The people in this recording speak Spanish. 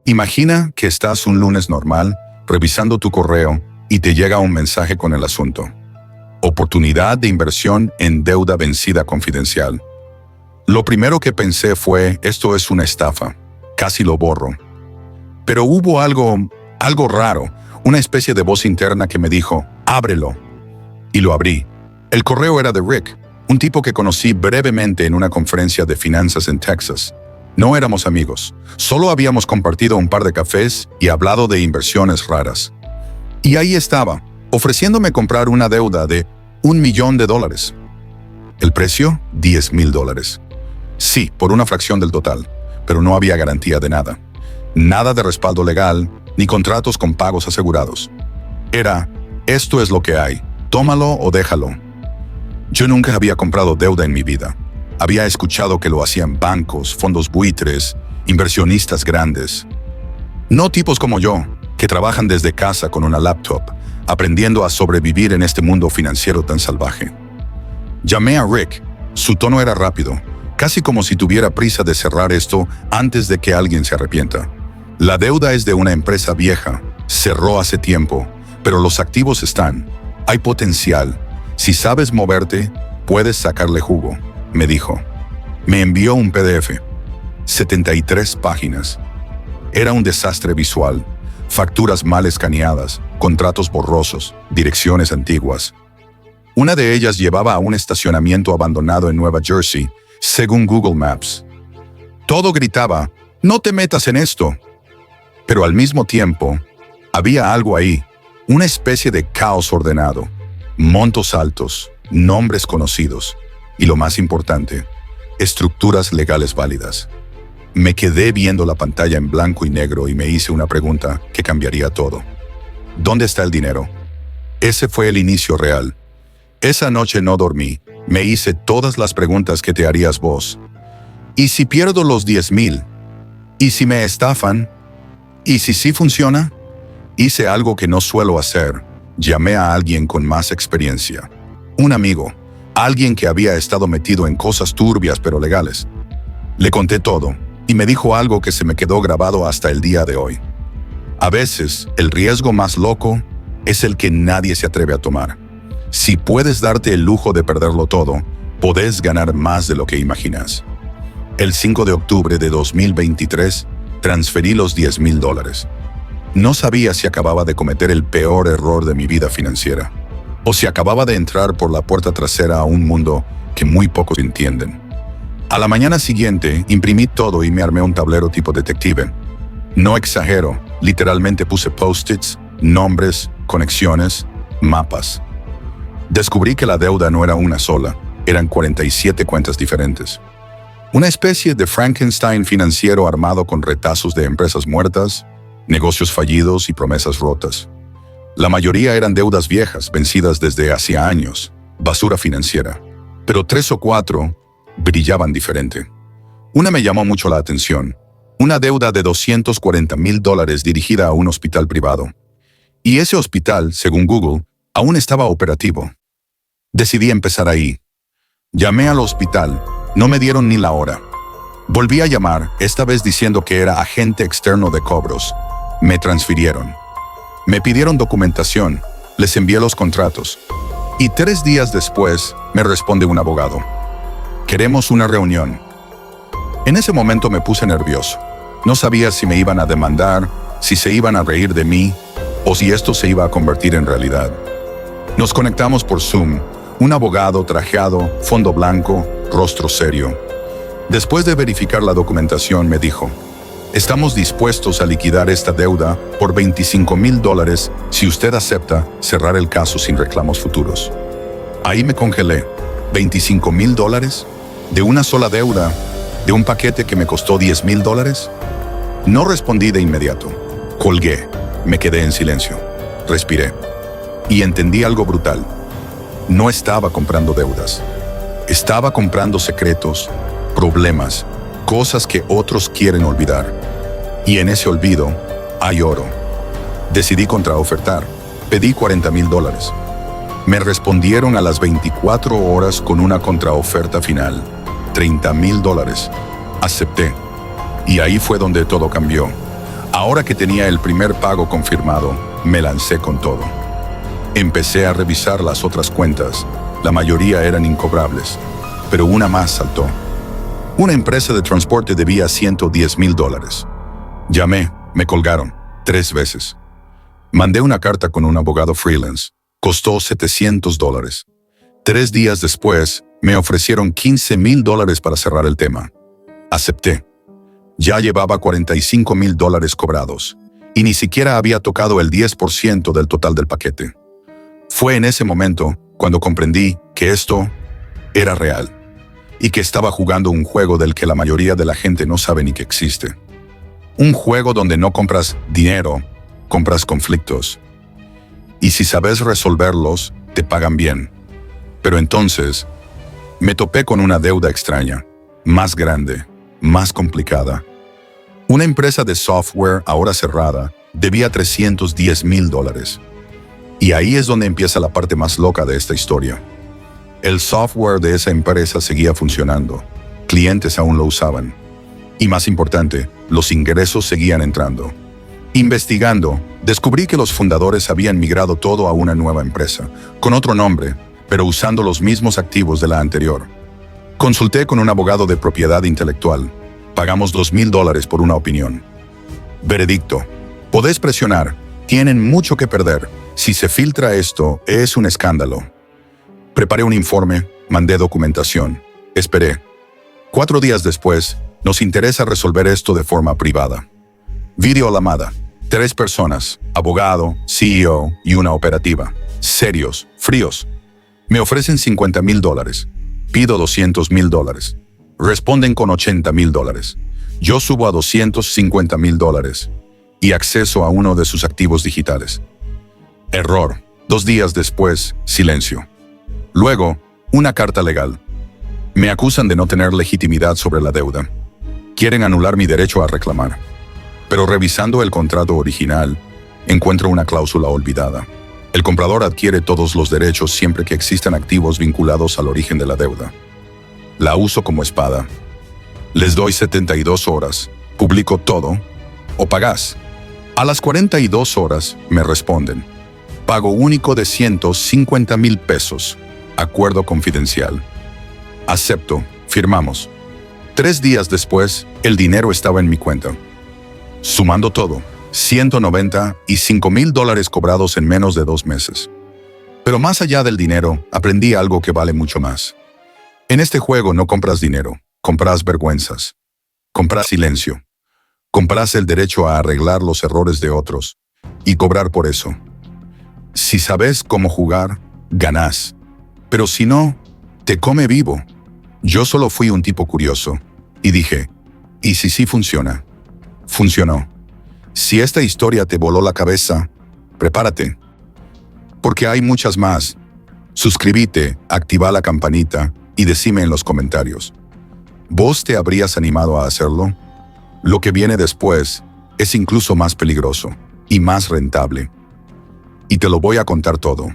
Imagina que estás un lunes normal, revisando tu correo, y te llega un mensaje con el asunto. Oportunidad de inversión en deuda vencida confidencial. Lo primero que pensé fue, esto es una estafa. Casi lo borro. Pero hubo algo raro, una especie de voz interna que me dijo, ábrelo. Y lo abrí. El correo era de Rick, un tipo que conocí brevemente en una conferencia de finanzas en Texas. No éramos amigos, solo habíamos compartido un par de cafés y hablado de inversiones raras. Y ahí estaba, ofreciéndome comprar una deuda de $1 millón. ¿El precio? $10,000. Sí, por una fracción del total, pero no había garantía de nada. Nada de respaldo legal, ni contratos con pagos asegurados. Era, esto es lo que hay, tómalo o déjalo. Yo nunca había comprado deuda en mi vida. Había escuchado que lo hacían bancos, fondos buitres, inversionistas grandes. No tipos como yo, que trabajan desde casa con una laptop, aprendiendo a sobrevivir en este mundo financiero tan salvaje. Llamé a Rick. Su tono era rápido, casi como si tuviera prisa de cerrar esto antes de que alguien se arrepienta. La deuda es de una empresa vieja, cerró hace tiempo, pero los activos están. Hay potencial. Si sabes moverte, puedes sacarle jugo, me dijo. Me envió un PDF. 73 páginas. Era un desastre visual. Facturas mal escaneadas, contratos borrosos, direcciones antiguas. Una de ellas llevaba a un estacionamiento abandonado en Nueva Jersey, según Google Maps. Todo gritaba, no te metas en esto. Pero al mismo tiempo, había algo ahí, una especie de caos ordenado, montos altos, nombres conocidos, y lo más importante, estructuras legales válidas. Me quedé viendo la pantalla en blanco y negro y me hice una pregunta que cambiaría todo. ¿Dónde está el dinero? Ese fue el inicio real. Esa noche no dormí, me hice todas las preguntas que te harías vos. ¿Y si pierdo los 10,000? ¿Y si me estafan? ¿Y si sí funciona? Hice algo que no suelo hacer. Llamé a alguien con más experiencia. Un amigo, alguien que había estado metido en cosas turbias pero legales. Le conté todo, y me dijo algo que se me quedó grabado hasta el día de hoy. A veces, el riesgo más loco es el que nadie se atreve a tomar. Si puedes darte el lujo de perderlo todo, podés ganar más de lo que imaginas. El 5 de octubre de 2023, transferí los $10,000. No sabía si acababa de cometer el peor error de mi vida financiera, o si acababa de entrar por la puerta trasera a un mundo que muy pocos entienden. A la mañana siguiente, imprimí todo y me armé un tablero tipo detective. No exagero, literalmente puse post-its, nombres, conexiones, mapas. Descubrí que la deuda no era una sola, eran 47 cuentas diferentes. Una especie de Frankenstein financiero armado con retazos de empresas muertas, negocios fallidos y promesas rotas. La mayoría eran deudas viejas, vencidas desde hacía años, basura financiera. Pero 3 o 4 brillaban diferente. Una me llamó mucho la atención. Una deuda de $240,000 dirigida a un hospital privado. Y ese hospital, según Google, aún estaba operativo. Decidí empezar ahí. Llamé al hospital, no me dieron ni la hora. Volví a llamar, esta vez diciendo que era agente externo de cobros. Me transfirieron. Me pidieron documentación, les envié los contratos. Y 3 días después, me responde un abogado. Queremos una reunión. En ese momento me puse nervioso. No sabía si me iban a demandar, si se iban a reír de mí, o si esto se iba a convertir en realidad. Nos conectamos por Zoom, un abogado trajeado, fondo blanco, rostro serio. Después de verificar la documentación, me dijo, estamos dispuestos a liquidar esta deuda por $25,000 si usted acepta cerrar el caso sin reclamos futuros. Ahí me congelé. ¿$25,000? ¿De una sola deuda? ¿De un paquete que me costó $10,000? No respondí de inmediato. Colgué. Me quedé en silencio. Respiré. Y entendí algo brutal. No estaba comprando deudas. Estaba comprando secretos, problemas, cosas que otros quieren olvidar. Y en ese olvido hay oro. Decidí contraofertar. Pedí $40,000. Me respondieron a las 24 horas con una contraoferta final. $30,000. Acepté. Y ahí fue donde todo cambió. Ahora que tenía el primer pago confirmado, me lancé con todo. Empecé a revisar las otras cuentas. La mayoría eran incobrables, pero una más saltó. Una empresa de transporte debía $110,000. Llamé, me colgaron 3 veces. Mandé una carta con un abogado freelance. Costó $700. 3 días después, me ofrecieron $15,000 para cerrar el tema. Acepté. Ya llevaba $45,000 cobrados, y ni siquiera había tocado el 10% del total del paquete. Fue en ese momento cuando comprendí que esto era real, y que estaba jugando un juego del que la mayoría de la gente no sabe ni que existe. Un juego donde no compras dinero, compras conflictos. Y si sabes resolverlos, te pagan bien. Pero entonces, me topé con una deuda extraña, más grande, más complicada. Una empresa de software, ahora cerrada, debía $310,000. Y ahí es donde empieza la parte más loca de esta historia. El software de esa empresa seguía funcionando. Clientes aún lo usaban. Y más importante, los ingresos seguían entrando. Investigando, descubrí que los fundadores habían migrado todo a una nueva empresa, con otro nombre, pero usando los mismos activos de la anterior. Consulté con un abogado de propiedad intelectual. Pagamos $2,000 por una opinión. Veredicto: podés presionar, tienen mucho que perder. Si se filtra esto, es un escándalo. Preparé un informe, mandé documentación. Esperé. 4 días después, nos interesa resolver esto de forma privada. Videollamada. 3 personas, abogado, CEO y una operativa. Serios, fríos. Me ofrecen $50,000. Pido $200,000. Responden con $80,000. Yo subo a $250,000 y acceso a uno de sus activos digitales. Error. 2 días después, silencio. Luego, una carta legal. Me acusan de no tener legitimidad sobre la deuda. Quieren anular mi derecho a reclamar. Pero revisando el contrato original, encuentro una cláusula olvidada. El comprador adquiere todos los derechos siempre que existan activos vinculados al origen de la deuda. La uso como espada. Les doy 72 horas, publico todo, o pagás. A las 42 horas me responden: pago único de $150,000. Acuerdo confidencial. Acepto, firmamos. 3 días después, el dinero estaba en mi cuenta. Sumando todo, $195,000 cobrados en menos de 2 meses. Pero más allá del dinero, aprendí algo que vale mucho más. En este juego no compras dinero, compras vergüenzas. Compras silencio. Compras el derecho a arreglar los errores de otros y cobrar por eso. Si sabes cómo jugar, ganás. Pero si no, te come vivo. Yo solo fui un tipo curioso y dije: ¿y si sí funciona? Funcionó. Si esta historia te voló la cabeza, prepárate. Porque hay muchas más. Suscríbete, activa la campanita y decime en los comentarios: ¿vos te habrías animado a hacerlo? Lo que viene después es incluso más peligroso y más rentable. Y te lo voy a contar todo.